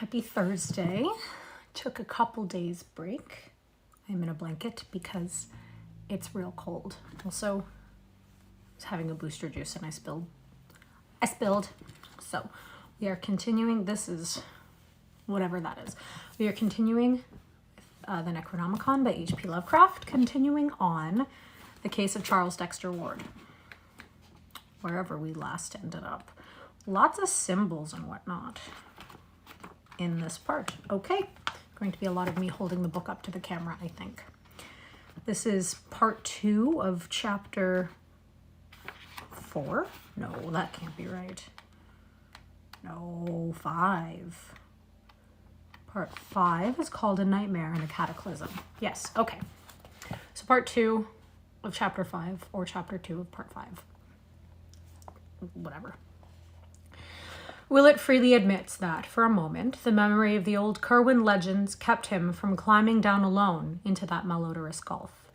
Happy Thursday. Took a couple days break. I'm in a blanket because it's real cold. Also, I was having a booster juice and I spilled. So we are continuing. This is whatever that is. We are continuing the Necronomicon by H.P. Lovecraft, continuing on the case of Charles Dexter Ward, wherever we last ended up. Lots of symbols and whatnot in this part. Okay, going to be a lot of me holding the book up to the camera, I think. This is part 2 of chapter 4. No, that can't be right. No, 5. Part 5 is called A Nightmare and a Cataclysm. Yes, okay. So part 2 of chapter 5, or chapter 2 of part 5. Whatever. Willett freely admits that, for a moment, the memory of the old Kerwin legends kept him from climbing down alone into that malodorous gulf.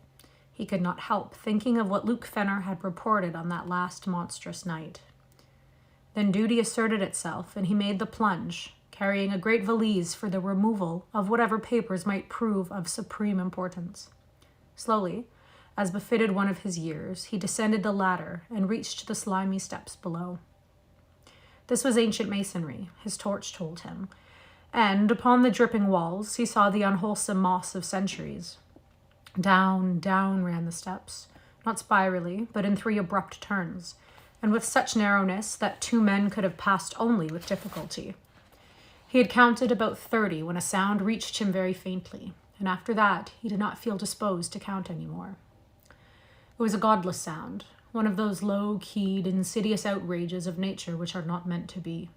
He could not help thinking of what Luke Fenner had reported on that last monstrous night. Then duty asserted itself, and he made the plunge, carrying a great valise for the removal of whatever papers might prove of supreme importance. Slowly, as befitted one of his years, he descended the ladder and reached the slimy steps below. This was ancient masonry, his torch told him, and upon the dripping walls he saw the unwholesome moss of centuries. Down, down ran the steps, not spirally, but in 3 abrupt turns, and with such narrowness that 2 men could have passed only with difficulty. He had counted about 30 when a sound reached him very faintly, and after that he did not feel disposed to count any more. It was a godless sound, one of those low-keyed, insidious outrages of nature which are not meant to be.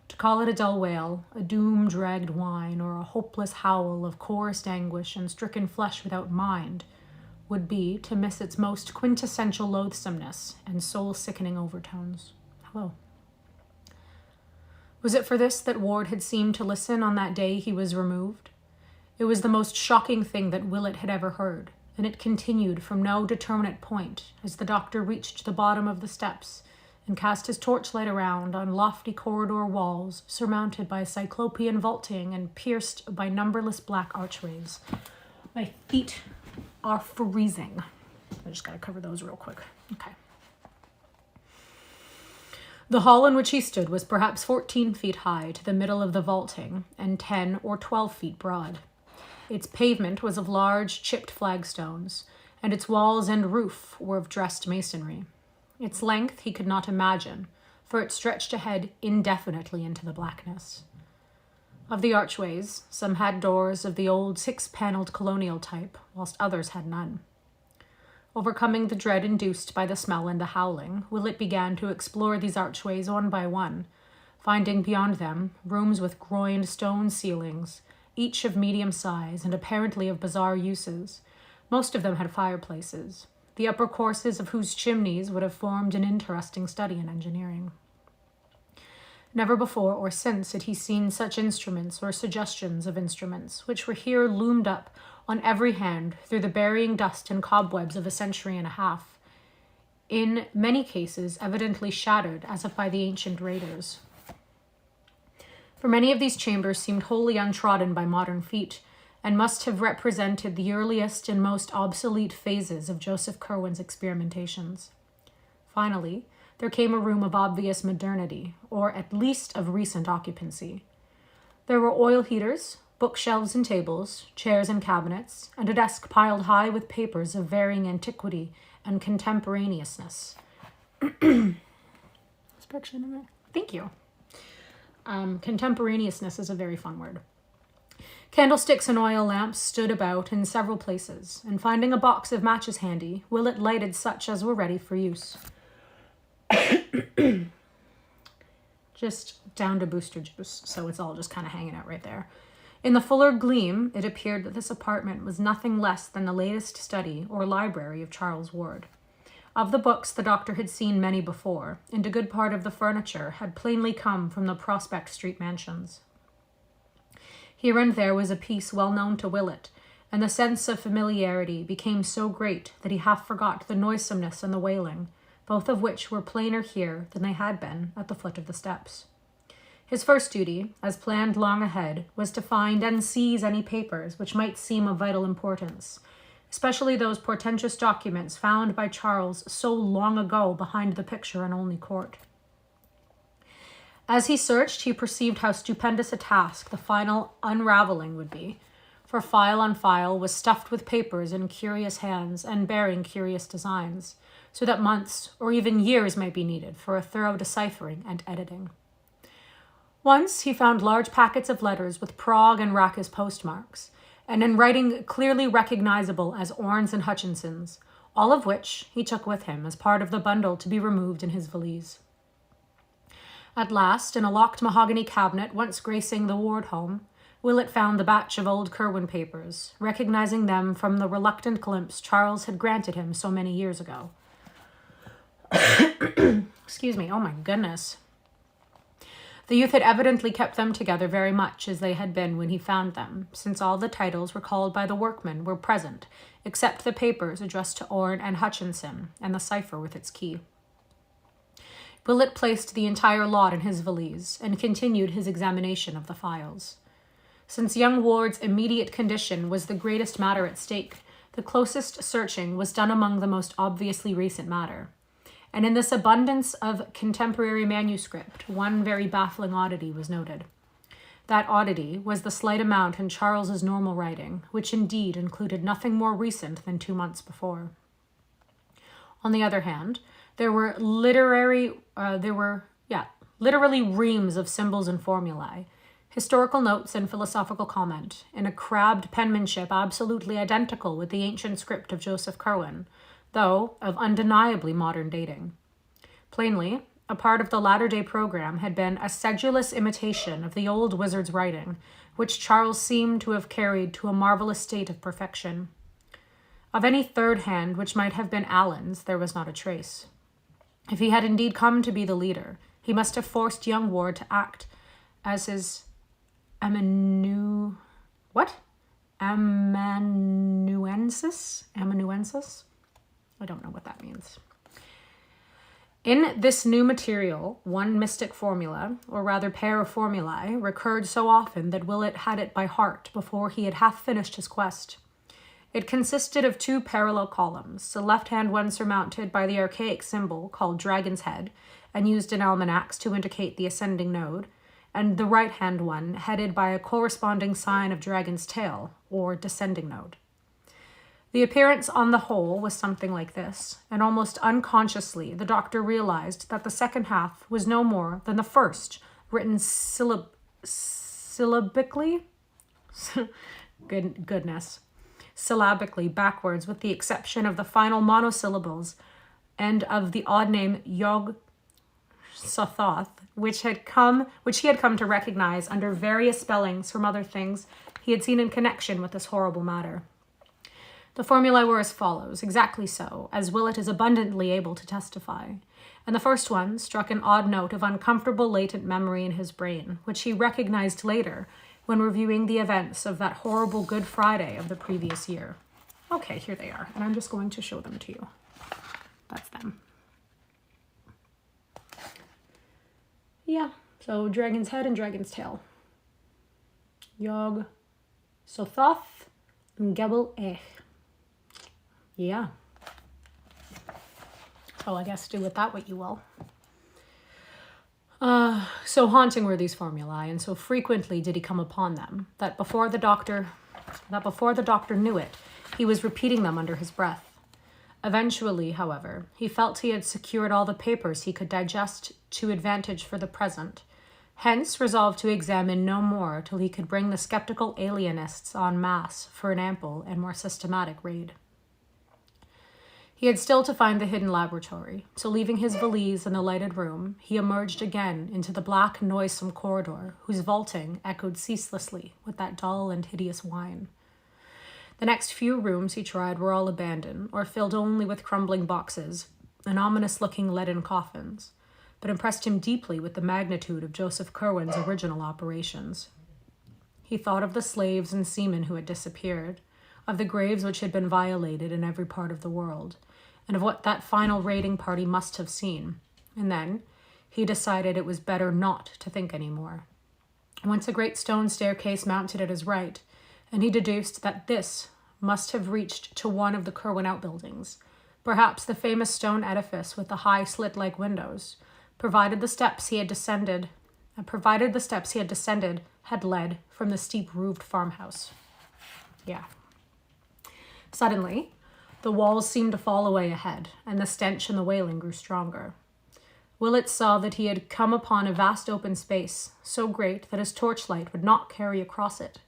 To call it a dull wail, a doom-dragged whine, or a hopeless howl of coarse anguish and stricken flesh without mind would be to miss its most quintessential loathsomeness and soul-sickening overtones. Hello. Was it for this that Ward had seemed to listen on that day he was removed? It was the most shocking thing that Willett had ever heard, and it continued from no determinate point as the doctor reached the bottom of the steps and cast his torchlight around on lofty corridor walls surmounted by cyclopean vaulting and pierced by numberless black archways. My feet are freezing. I just gotta cover those real quick. Okay. The hall in which he stood was perhaps 14 feet high to the middle of the vaulting and 10 or 12 feet broad. Its pavement was of large, chipped flagstones, and its walls and roof were of dressed masonry. Its length he could not imagine, for it stretched ahead indefinitely into the blackness. Of the archways, some had doors of the old 6-paneled colonial type, whilst others had none. Overcoming the dread induced by the smell and the howling, Willett began to explore these archways one by one, finding beyond them rooms with groined stone ceilings, each of medium size and apparently of bizarre uses. Most of them had fireplaces, the upper courses of whose chimneys would have formed an interesting study in engineering. Never before or since had he seen such instruments or suggestions of instruments, which were here loomed up on every hand through the burying dust and cobwebs of a century and a half, in many cases evidently shattered as if by the ancient raiders. For many of these chambers seemed wholly untrodden by modern feet, and must have represented the earliest and most obsolete phases of Joseph Kerwin's experimentations. Finally, there came a room of obvious modernity, or at least of recent occupancy. There were oil heaters, bookshelves and tables, chairs and cabinets, and a desk piled high with papers of varying antiquity and contemporaneousness. Thank you. Contemporaneousness is a very fun word. Candlesticks and oil lamps stood about in several places, and finding a box of matches handy, Willett lighted such as were ready for use. Just down to booster juice, so it's all just kind of hanging out right there. In the fuller gleam, it appeared that this apartment was nothing less than the latest study or library of Charles Ward. Of the books, the doctor had seen many before, and a good part of the furniture had plainly come from the Prospect Street mansions. Here and there was a piece well known to Willett, and the sense of familiarity became so great that he half forgot the noisomeness and the wailing, both of which were plainer here than they had been at the foot of the steps. His first duty, as planned long ahead, was to find and seize any papers which might seem of vital importance, especially those portentous documents found by Charles so long ago behind the picture in Olney Court. As he searched, he perceived how stupendous a task the final unraveling would be, for file on file was stuffed with papers in curious hands and bearing curious designs, so that months or even years might be needed for a thorough deciphering and editing. Once he found large packets of letters with Prague and Rack's postmarks, and in writing clearly recognizable as Orne's and Hutchinson's, all of which he took with him as part of the bundle to be removed in his valise. At last, in a locked mahogany cabinet once gracing the ward home, Willett found the batch of old Curwen papers, recognizing them from the reluctant glimpse Charles had granted him so many years ago. Excuse me, oh my goodness. The youth had evidently kept them together very much as they had been when he found them, since all the titles recalled by the workmen were present, except the papers addressed to Orne and Hutchinson, and the cipher with its key. Willett placed the entire lot in his valise, and continued his examination of the files. Since young Ward's immediate condition was the greatest matter at stake, the closest searching was done among the most obviously recent matter. And in this abundance of contemporary manuscript, one very baffling oddity was noted. That oddity was the slight amount in Charles's normal writing, which indeed included nothing more recent than 2 months before. On the other hand, there were literally reams of symbols and formulae, historical notes and philosophical comment, in a crabbed penmanship absolutely identical with the ancient script of Joseph Curwen, though of undeniably modern dating. Plainly, a part of the latter-day program had been a sedulous imitation of the old wizard's writing, which Charles seemed to have carried to a marvelous state of perfection. Of any third hand which might have been Alan's, there was not a trace. If he had indeed come to be the leader, he must have forced young Ward to act as his amanuensis? I don't know what that means. In this new material, one mystic formula, or rather pair of formulae, recurred so often that Willett had it by heart before he had half finished his quest. It consisted of 2 parallel columns, the left-hand one surmounted by the archaic symbol called Dragon's Head, and used in almanacs to indicate the ascending node, and the right-hand one headed by a corresponding sign of Dragon's Tail, or descending node. The appearance on the whole was something like this, and almost unconsciously the doctor realized that the second half was no more than the first, written syllabically? Syllabically backwards, with the exception of the final monosyllables and of the odd name Yog Sothoth, which he had come to recognize under various spellings from other things he had seen in connection with this horrible matter. The formulae were as follows, exactly so, as Willett is abundantly able to testify, and the first one struck an odd note of uncomfortable latent memory in his brain, which he recognized later when reviewing the events of that horrible Good Friday of the previous year. Okay, here they are, and I'm just going to show them to you. That's them. Yeah, so Dragon's Head and Dragon's Tail. Yog Sothoth Gebel Ech. Yeah. So I guess do with that what you will. So haunting were these formulae, and so frequently did he come upon them, that before the doctor knew it, he was repeating them under his breath. Eventually, however, he felt he had secured all the papers he could digest to advantage for the present, hence resolved to examine no more till he could bring the skeptical alienists en masse for an ample and more systematic raid. He had still to find the hidden laboratory, so leaving his valise in the lighted room, he emerged again into the black, noisome corridor, whose vaulting echoed ceaselessly with that dull and hideous whine. The next few rooms he tried were all abandoned, or filled only with crumbling boxes and ominous-looking leaden coffins, but impressed him deeply with the magnitude of Joseph Curwen's original operations. He thought of the slaves and seamen who had disappeared, of the graves which had been violated in every part of the world, and of what that final raiding party must have seen. And then he decided it was better not to think any more. Once a great stone staircase mounted at his right, and he deduced that this must have reached to one of the Kerwin outbuildings, perhaps the famous stone edifice with the high slit-like windows, provided the steps he had descended had led from the steep-roofed farmhouse. Yeah. Suddenly, the walls seemed to fall away ahead, and the stench and the wailing grew stronger. Willett saw that he had come upon a vast open space, so great that his torchlight would not carry across it,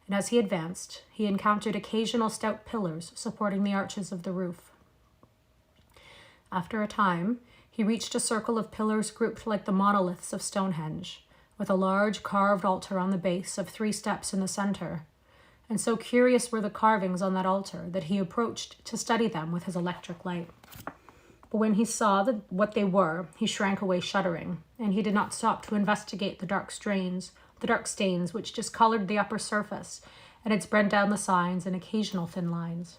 and as he advanced, he encountered occasional stout pillars supporting the arches of the roof. After a time, he reached a circle of pillars grouped like the monoliths of Stonehenge, with a large carved altar on the base of 3 steps in the center, and so curious were the carvings on that altar that he approached to study them with his electric light. But when he saw what they were, he shrank away shuddering, and he did not stop to investigate the dark stains which discolored the upper surface and had spread down the signs in occasional thin lines.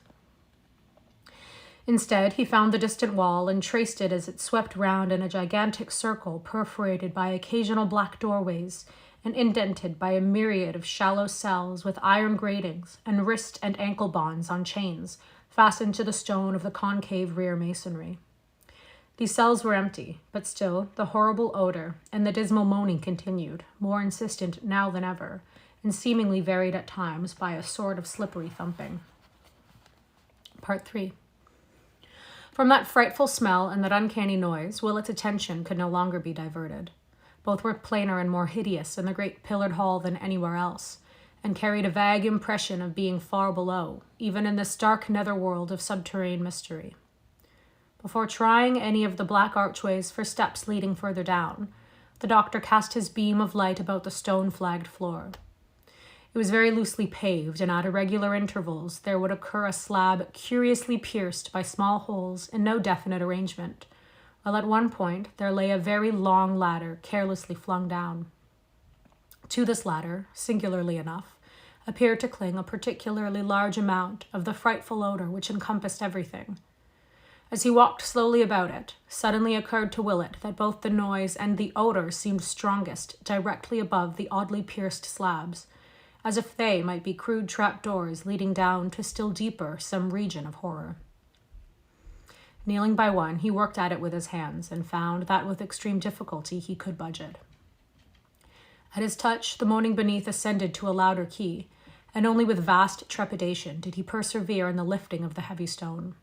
Instead, he found the distant wall and traced it as it swept round in a gigantic circle perforated by occasional black doorways and indented by a myriad of shallow cells with iron gratings and wrist and ankle bonds on chains fastened to the stone of the concave rear masonry. These cells were empty, but still the horrible odor and the dismal moaning continued, more insistent now than ever, and seemingly varied at times by a sort of slippery thumping. Part 3. From that frightful smell and that uncanny noise, Willett's attention could no longer be diverted. Both were plainer and more hideous in the great pillared hall than anywhere else, and carried a vague impression of being far below, even in this dark netherworld of subterranean mystery. Before trying any of the black archways for steps leading further down, the doctor cast his beam of light about the stone-flagged floor. It was very loosely paved, and at irregular intervals there would occur a slab curiously pierced by small holes in no definite arrangement, while at one point there lay a very long ladder carelessly flung down. To this ladder, singularly enough, appeared to cling a particularly large amount of the frightful odor which encompassed everything. As he walked slowly about it, suddenly occurred to Willett that both the noise and the odor seemed strongest directly above the oddly pierced slabs, as if they might be crude trapdoors leading down to still deeper some region of horror. Kneeling by one, he worked at it with his hands and found that with extreme difficulty he could budge it. At his touch, the moaning beneath ascended to a louder key, and only with vast trepidation did he persevere in the lifting of the heavy stone.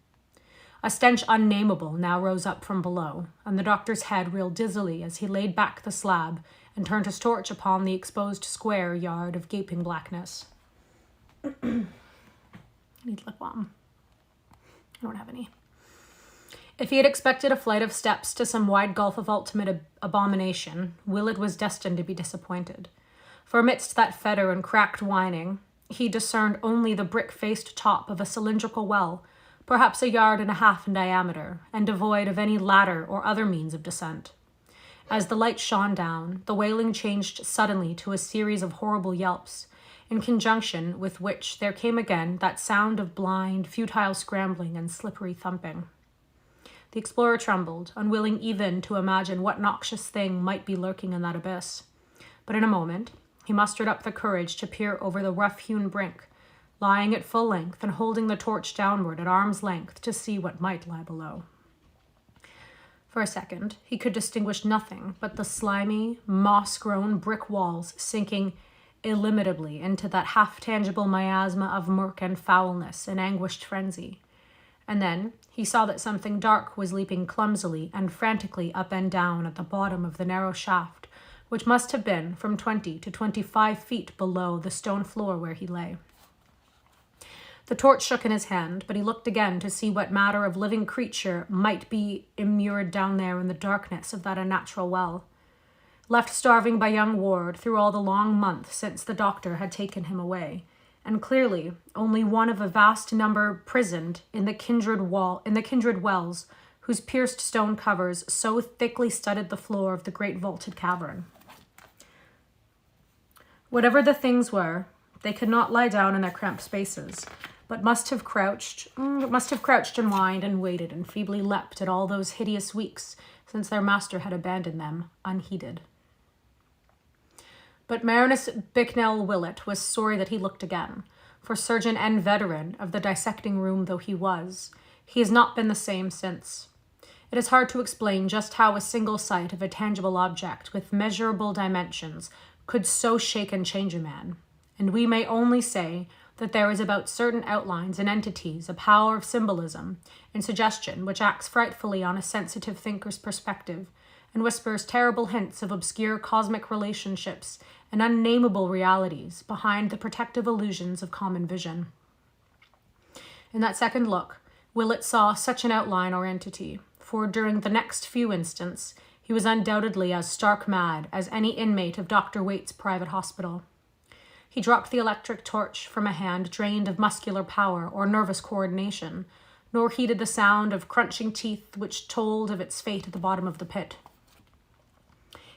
A stench unnameable now rose up from below, and the doctor's head reeled dizzily as he laid back the slab and turned his torch upon the exposed square yard of gaping blackness. I need lip balm. I don't have any. If he had expected a flight of steps to some wide gulf of ultimate abomination, Willett was destined to be disappointed. For amidst that fetor and cracked whining, he discerned only the brick-faced top of a cylindrical well, perhaps 1.5 yards in diameter, and devoid of any ladder or other means of descent. As the light shone down, the wailing changed suddenly to a series of horrible yelps, in conjunction with which there came again that sound of blind, futile scrambling and slippery thumping. The explorer trembled, unwilling even to imagine what noxious thing might be lurking in that abyss. But in a moment, he mustered up the courage to peer over the rough-hewn brink, lying at full length and holding the torch downward at arm's length to see what might lie below. For a second, he could distinguish nothing but the slimy, moss-grown brick walls sinking illimitably into that half-tangible miasma of murk and foulness in anguished frenzy. And then he saw that something dark was leaping clumsily and frantically up and down at the bottom of the narrow shaft, which must have been from 20 to 25 feet below the stone floor where he lay. The torch shook in his hand, but he looked again to see what matter of living creature might be immured down there in the darkness of that unnatural well. Left starving by young Ward through all the long months since the doctor had taken him away, and clearly only one of a vast number prisoned in the kindred wells, whose pierced stone covers so thickly studded the floor of the great vaulted cavern. Whatever the things were, they could not lie down in their cramped spaces, but must have crouched and whined and waited and feebly leapt at all those hideous weeks since their master had abandoned them unheeded. But Marinus Bicknell Willett was sorry that he looked again, for surgeon and veteran of the dissecting room though he was, he has not been the same since. It is hard to explain just how a single sight of a tangible object with measurable dimensions could so shake and change a man, and we may only say that there is about certain outlines and entities a power of symbolism and suggestion which acts frightfully on a sensitive thinker's perspective and whispers terrible hints of obscure cosmic relationships and unnameable realities behind the protective illusions of common vision. In that second look, Willett saw such an outline or entity, for during the next few instants, he was undoubtedly as stark mad as any inmate of Dr. Waite's private hospital. He dropped the electric torch from a hand drained of muscular power or nervous coordination, nor heeded the sound of crunching teeth which told of its fate at the bottom of the pit.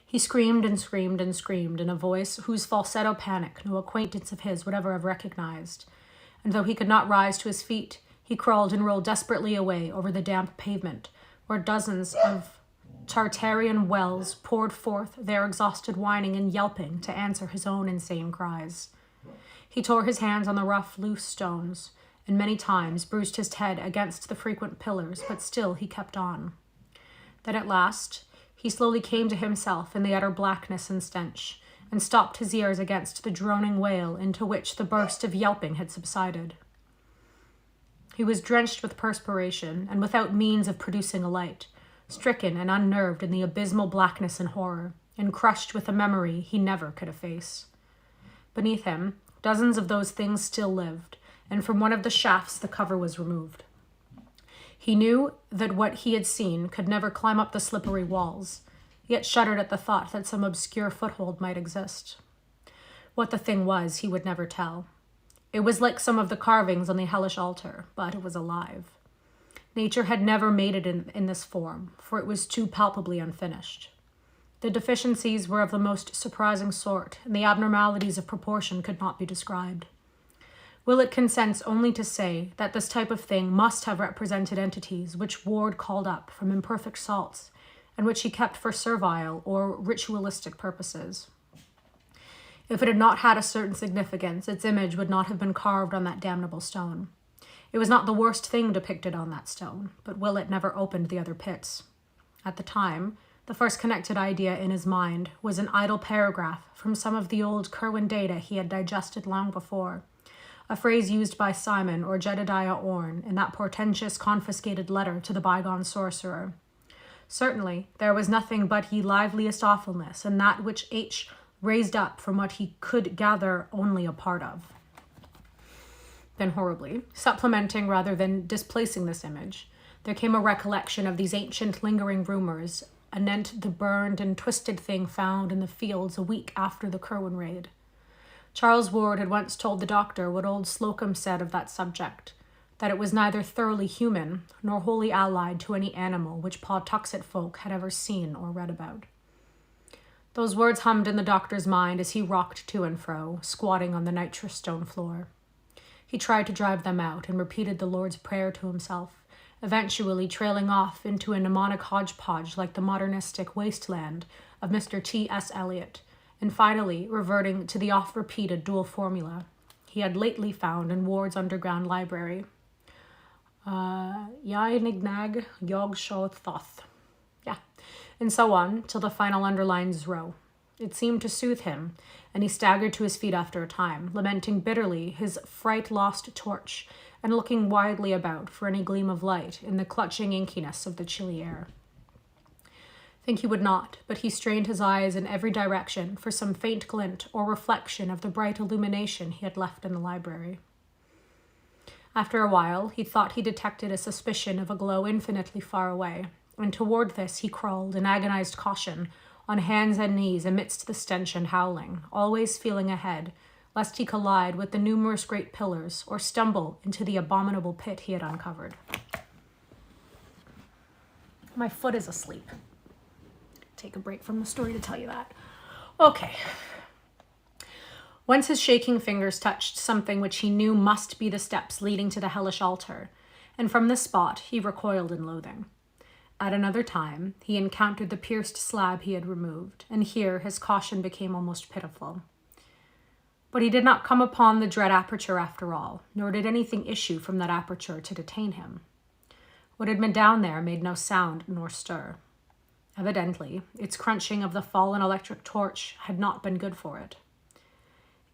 He screamed and screamed and screamed in a voice whose falsetto panic no acquaintance of his would ever have recognized, and though he could not rise to his feet, he crawled and rolled desperately away over the damp pavement, where dozens of Tartarian wells poured forth their exhausted whining and yelping to answer his own insane cries. He tore his hands on the rough, loose stones, and many times bruised his head against the frequent pillars, but still he kept on. Then at last, he slowly came to himself in the utter blackness and stench, and stopped his ears against the droning wail into which the burst of yelping had subsided. He was drenched with perspiration, and without means of producing a light, stricken and unnerved in the abysmal blackness and horror, and crushed with a memory he never could efface. Beneath him, dozens of those things still lived, and from one of the shafts the cover was removed. He knew that what he had seen could never climb up the slippery walls, yet shuddered at the thought that some obscure foothold might exist. What the thing was, he would never tell. It was like some of the carvings on the hellish altar, but it was alive. Nature had never made it in this form, for it was too palpably unfinished. The deficiencies were of the most surprising sort, and the abnormalities of proportion could not be described. Willett consents only to say that this type of thing must have represented entities which Ward called up from imperfect salts, and which he kept for servile or ritualistic purposes. If it had not had a certain significance, its image would not have been carved on that damnable stone. It was not the worst thing depicted on that stone, but Willett never opened the other pits. At the time, the first connected idea in his mind was an idle paragraph from some of the old Curwen data he had digested long before, a phrase used by Simon or Jedediah Orne in that portentous confiscated letter to the bygone sorcerer. Certainly, there was nothing but ye liveliest awfulness in that which H raised up from what he could gather only a part of. Then horribly, supplementing rather than displacing this image, there came a recollection of these ancient lingering rumors anent the burned and twisted thing found in the fields a week after the Curwen raid. Charles Ward had once told the doctor what old Slocum said of that subject, that it was neither thoroughly human nor wholly allied to any animal which Pawtuxet folk had ever seen or read about. Those words hummed in the doctor's mind as he rocked to and fro, squatting on the nitrous stone floor. He tried to drive them out and repeated the Lord's Prayer to himself, eventually trailing off into a mnemonic hodgepodge like the modernistic wasteland of Mr. T.S. Eliot, and finally reverting to the oft-repeated dual formula he had lately found in Ward's underground library. Yainignag Yog Sho Thoth. Yeah, and so on till the final underlines row. It seemed to soothe him, and he staggered to his feet after a time, lamenting bitterly his fright-lost torch and looking widely about for any gleam of light in the clutching inkiness of the chilly air. Think he would not, but he strained his eyes in every direction for some faint glint or reflection of the bright illumination he had left in the library. After a while, he thought he detected a suspicion of a glow infinitely far away, and toward this he crawled in agonized caution, on hands and knees amidst the stench and howling, always feeling ahead, lest he collide with the numerous great pillars or stumble into the abominable pit he had uncovered. My foot is asleep. Take a break from the story to tell you that. Okay. Once his shaking fingers touched something which he knew must be the steps leading to the hellish altar, and from this spot he recoiled in loathing. At another time, he encountered the pierced slab he had removed, and here his caution became almost pitiful. But he did not come upon the dread aperture after all, nor did anything issue from that aperture to detain him. What had been down there made no sound nor stir. Evidently, its crunching of the fallen electric torch had not been good for it.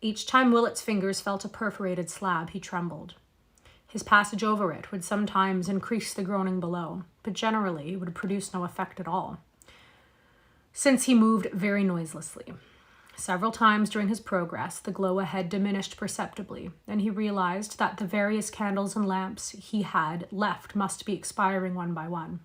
Each time Willet's fingers felt a perforated slab, he trembled. His passage over it would sometimes increase the groaning below, but generally would produce no effect at all, since he moved very noiselessly. Several times during his progress, the glow ahead diminished perceptibly, and he realized that the various candles and lamps he had left must be expiring one by one.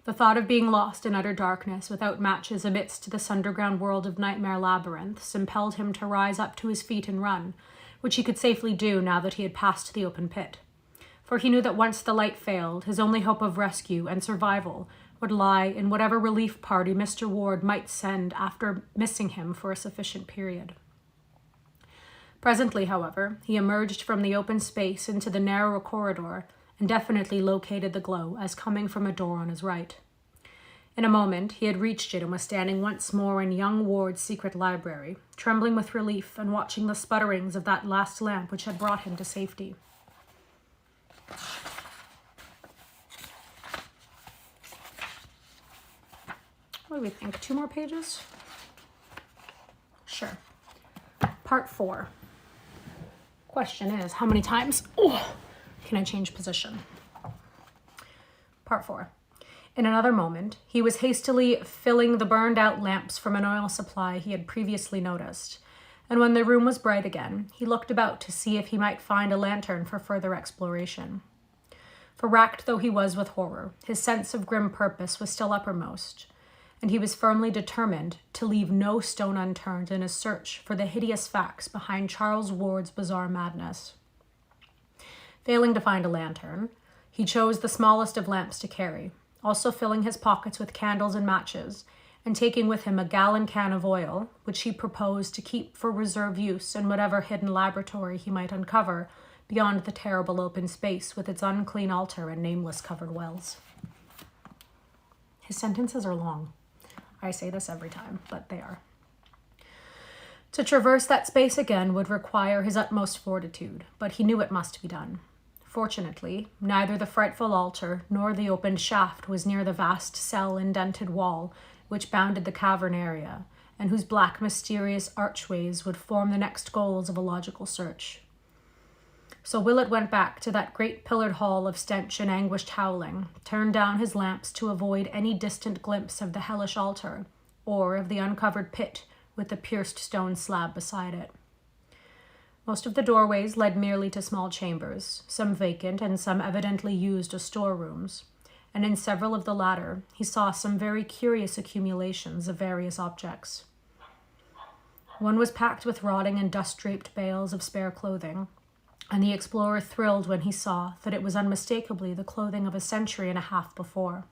The thought of being lost in utter darkness without matches amidst this underground world of nightmare labyrinths impelled him to rise up to his feet and run, which he could safely do now that he had passed the open pit. For he knew that once the light failed, his only hope of rescue and survival would lie in whatever relief party Mr. Ward might send after missing him for a sufficient period. Presently, however, he emerged from the open space into the narrow corridor and definitely located the glow as coming from a door on his right. In a moment, he had reached it and was standing once more in young Ward's secret library, trembling with relief and watching the sputterings of that last lamp which had brought him to safety. What do we think? 2 more pages? Sure. Part 4. Question is, how many times can I change position? Part 4. In another moment, he was hastily filling the burned-out lamps from an oil supply he had previously noticed, and when the room was bright again, he looked about to see if he might find a lantern for further exploration. For racked though he was with horror, his sense of grim purpose was still uppermost, and he was firmly determined to leave no stone unturned in his search for the hideous facts behind Charles Ward's bizarre madness. Failing to find a lantern, he chose the smallest of lamps to carry, also filling his pockets with candles and matches, and taking with him a gallon can of oil, which he proposed to keep for reserve use in whatever hidden laboratory he might uncover beyond the terrible open space with its unclean altar and nameless covered wells. His sentences are long. I say this every time, but they are. To traverse that space again would require his utmost fortitude, but he knew it must be done. Fortunately, neither the frightful altar nor the opened shaft was near the vast cell-indented wall which bounded the cavern area, and whose black, mysterious archways would form the next goals of a logical search. So Willett went back to that great pillared hall of stench and anguished howling, turned down his lamps to avoid any distant glimpse of the hellish altar, or of the uncovered pit with the pierced stone slab beside it. Most of the doorways led merely to small chambers, some vacant and some evidently used as storerooms, and in several of the latter he saw some very curious accumulations of various objects. One was packed with rotting and dust-draped bales of spare clothing, and the explorer thrilled when he saw that it was unmistakably the clothing of a century and a half before.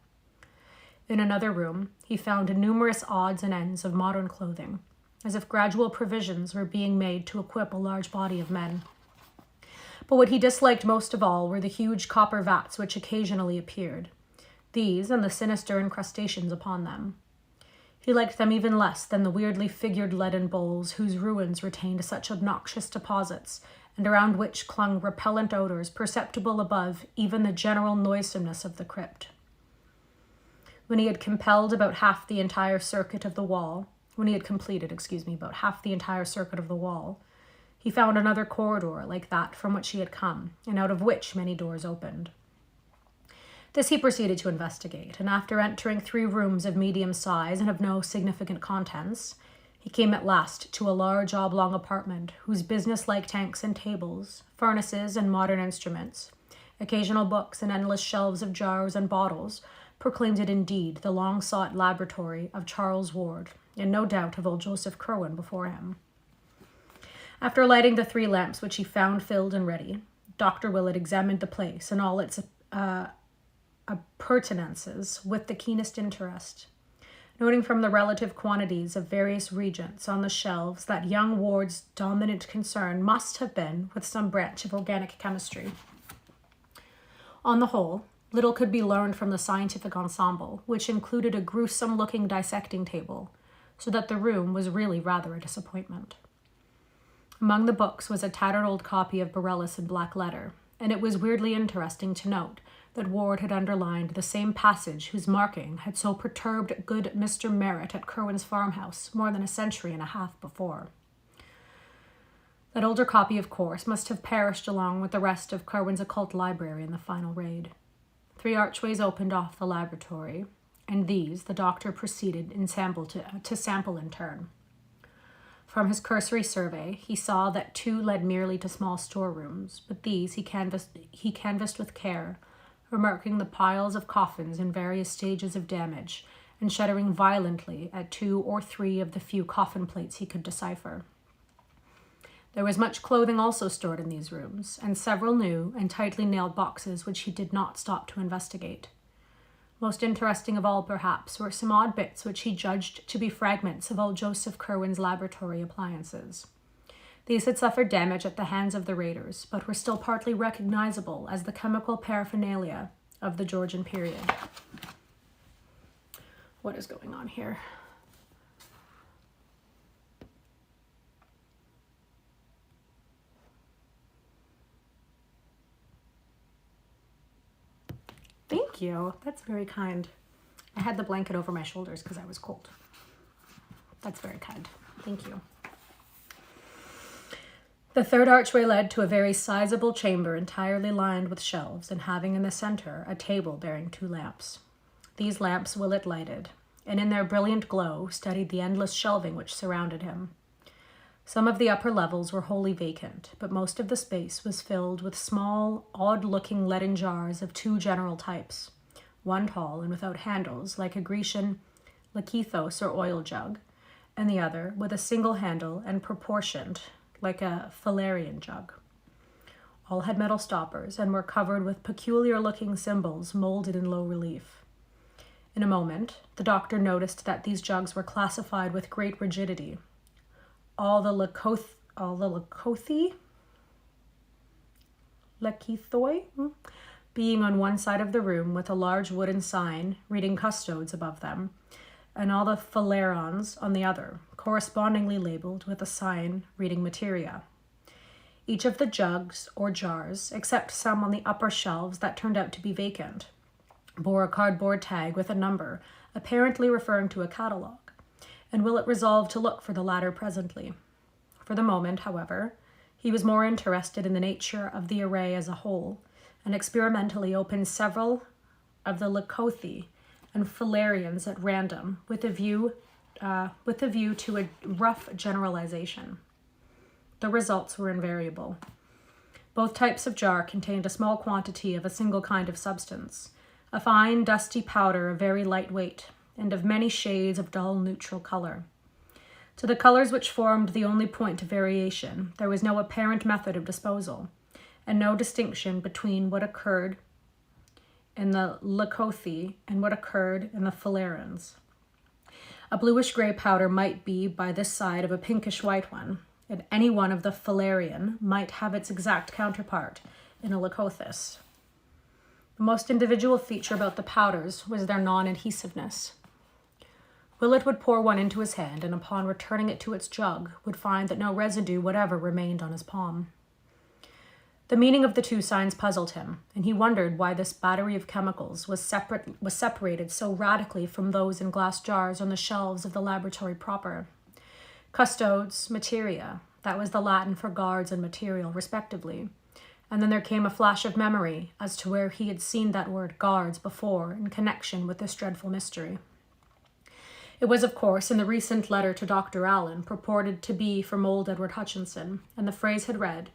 In another room, he found numerous odds and ends of modern clothing, as if gradual provisions were being made to equip a large body of men. But what he disliked most of all were the huge copper vats which occasionally appeared, these and the sinister incrustations upon them. He liked them even less than the weirdly figured leaden bowls whose ruins retained such obnoxious deposits and around which clung repellent odors perceptible above even the general noisomeness of the crypt. When he had completed about half the entire circuit of the wall, he found another corridor like that from which he had come, and out of which many doors opened. This he proceeded to investigate, and after entering 3 rooms of medium size and of no significant contents, he came at last to a large oblong apartment whose business-like tanks and tables, furnaces and modern instruments, occasional books and endless shelves of jars and bottles proclaimed it indeed the long-sought laboratory of Charles Ward, and no doubt of old Joseph Curwen before him. After lighting the 3 lamps which he found filled and ready, Dr. Willett examined the place and all its appurtenances with the keenest interest, noting from the relative quantities of various reagents on the shelves that young Ward's dominant concern must have been with some branch of organic chemistry. On the whole, Little could be learned from the scientific ensemble, which included a gruesome-looking dissecting table, so that the room was really rather a disappointment. Among the books was a tattered old copy of Borellus in black letter, and it was weirdly interesting to note that Ward had underlined the same passage whose marking had so perturbed good Mr. Merritt at Curwen's farmhouse more than a century and a half before. That older copy, of course, must have perished along with the rest of Curwen's occult library in the final raid. 3 archways opened off the laboratory, and these the doctor proceeded to sample in turn. From his cursory survey, he saw that 2 led merely to small storerooms, but these he canvassed with care, remarking the piles of coffins in various stages of damage, and shuddering violently at 2 or 3 of the few coffin plates he could decipher. There was much clothing also stored in these rooms, and several new and tightly nailed boxes which he did not stop to investigate. Most interesting of all, perhaps, were some odd bits which he judged to be fragments of old Joseph Curwen's laboratory appliances. These had suffered damage at the hands of the raiders, but were still partly recognizable as the chemical paraphernalia of the Georgian period. What is going on here? Thank you. That's very kind. I had the blanket over my shoulders because I was cold. That's very kind. Thank you. The 3rd archway led to a very sizable chamber entirely lined with shelves and having in the center a table bearing 2 lamps. These lamps Willett lighted, and in their brilliant glow studied the endless shelving which surrounded him. Some of the upper levels were wholly vacant, but most of the space was filled with small, odd-looking leaden jars of 2 general types, one tall and without handles, like a Grecian lakithos or oil jug, and the other with a single handle and proportioned, like a Phalarian jug. All had metal stoppers and were covered with peculiar-looking symbols molded in low relief. In a moment, the doctor noticed that these jugs were classified with great rigidity. All the lakithoi, being on one side of the room with a large wooden sign reading custodes above them, and all the phalerons on the other, correspondingly labeled with a sign reading materia. Each of the jugs or jars, except some on the upper shelves that turned out to be vacant, bore a cardboard tag with a number, apparently referring to a catalogue, and Willett resolved to look for the latter presently. For the moment, however, he was more interested in the nature of the array as a whole, and experimentally opened several of the lakothi and Phalarians at random, with a view to a rough generalization. The results were invariable. Both types of jar contained a small quantity of a single kind of substance, a fine, dusty powder of very light weight, and of many shades of dull neutral color. To the colors which formed the only point of variation, there was no apparent method of disposal, and no distinction between what occurred in the lakothi and what occurred in the Phalarians. A bluish-gray powder might be by this side of a pinkish-white one, and any one of the Phalarian might have its exact counterpart in a lakothis. The most individual feature about the powders was their non-adhesiveness. Willett would pour one into his hand, and upon returning it to its jug, would find that no residue whatever remained on his palm. The meaning of the 2 signs puzzled him, and he wondered why this battery of chemicals was separated so radically from those in glass jars on the shelves of the laboratory proper. Custodes, materia, that was the Latin for guards and material, respectively. And then there came a flash of memory as to where he had seen that word guards before in connection with this dreadful mystery. It was, of course, in the recent letter to Dr. Allen, purported to be from old Edward Hutchinson, and the phrase had read,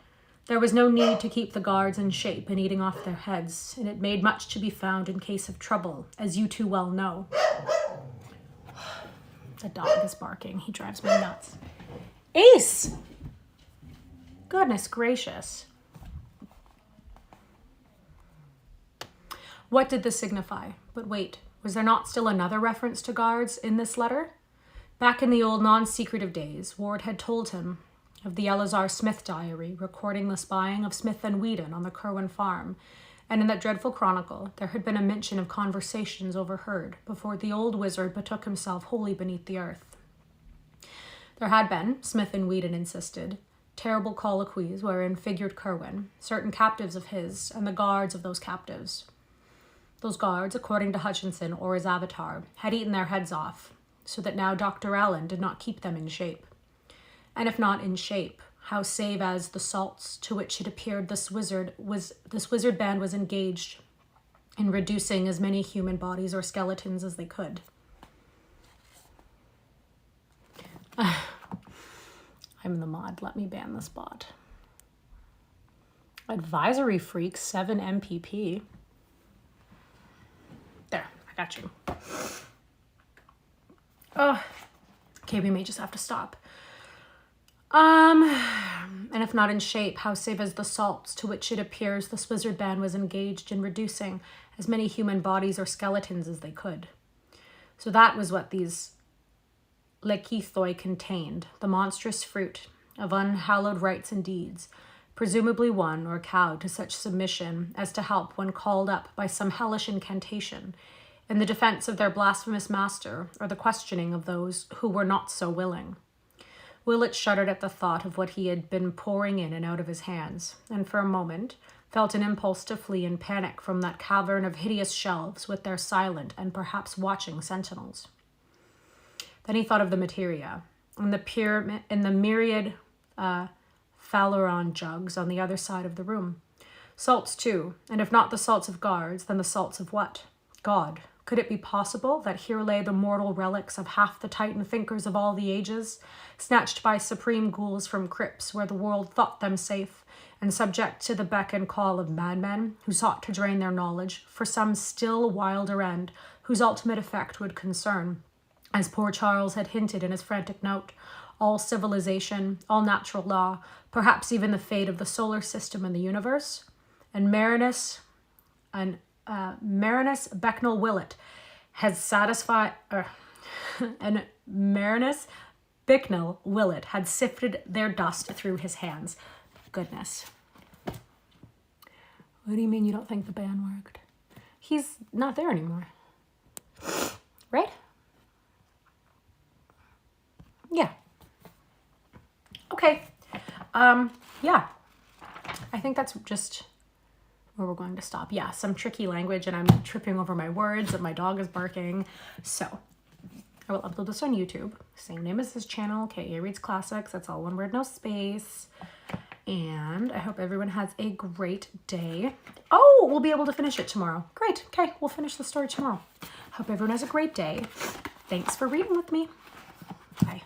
"There was no need to keep the guards in shape and eating off their heads, and it made much to be found in case of trouble, as you too well know." The dog is barking. He drives me nuts. Ace! Goodness gracious. What did this signify? But wait, was there not still another reference to guards in this letter? Back in the old non-secretive days, Ward had told him of the Eleazar Smith diary recording the spying of Smith and Whedon on the Curwen farm, and in that dreadful chronicle there had been a mention of conversations overheard before the old wizard betook himself wholly beneath the earth. There had been, Smith and Whedon insisted, terrible colloquies wherein figured Curwen, certain captives of his, and the guards of those captives. Those guards, according to Hutchinson or his avatar, had eaten their heads off, so that now Dr. Allen did not keep them in shape. And if not in shape, how save as the salts to which it appeared this wizard band was engaged in reducing as many human bodies or skeletons as they could. I'm in the mod. Let me ban this bot. Advisory Freak 7 MPP. There, I got you. Oh, okay, we may just have to stop. And if not in shape, how save as the salts to which it appears this wizard band was engaged in reducing as many human bodies or skeletons as they could. So that was what these lekithoi contained, the monstrous fruit of unhallowed rites and deeds, presumably won or cowed to such submission as to help when called up by some hellish incantation in the defense of their blasphemous master or the questioning of those who were not so willing. Willett shuddered at the thought of what he had been pouring in and out of his hands, and for a moment felt an impulse to flee in panic from that cavern of hideous shelves with their silent and perhaps watching sentinels. Then he thought of the materia, and the myriad phaleron jugs on the other side of the room. Salts, too, and if not the salts of guards, then the salts of what? God. Could it be possible that here lay the mortal relics of half the Titan thinkers of all the ages, snatched by supreme ghouls from crypts where the world thought them safe, and subject to the beck and call of madmen who sought to drain their knowledge for some still wilder end whose ultimate effect would concern, as poor Charles had hinted in his frantic note, all civilization, all natural law, perhaps even the fate of the solar system and the universe? And Marinus Becknell Willett had and Marinus Bicknell Willett had sifted their dust through his hands. Goodness. What do you mean you don't think the ban worked? He's not there anymore. Right? Yeah. Okay. Yeah. I think that's just where we're going to stop. Yeah, some tricky language and I'm tripping over my words and my dog is barking. So I will upload this on YouTube. Same name as this channel, K.A. Reads Classics. That's all one word, no space. And I hope everyone has a great day. Oh, we'll be able to finish it tomorrow. Great. Okay, we'll finish the story tomorrow. Hope everyone has a great day. Thanks for reading with me. Bye.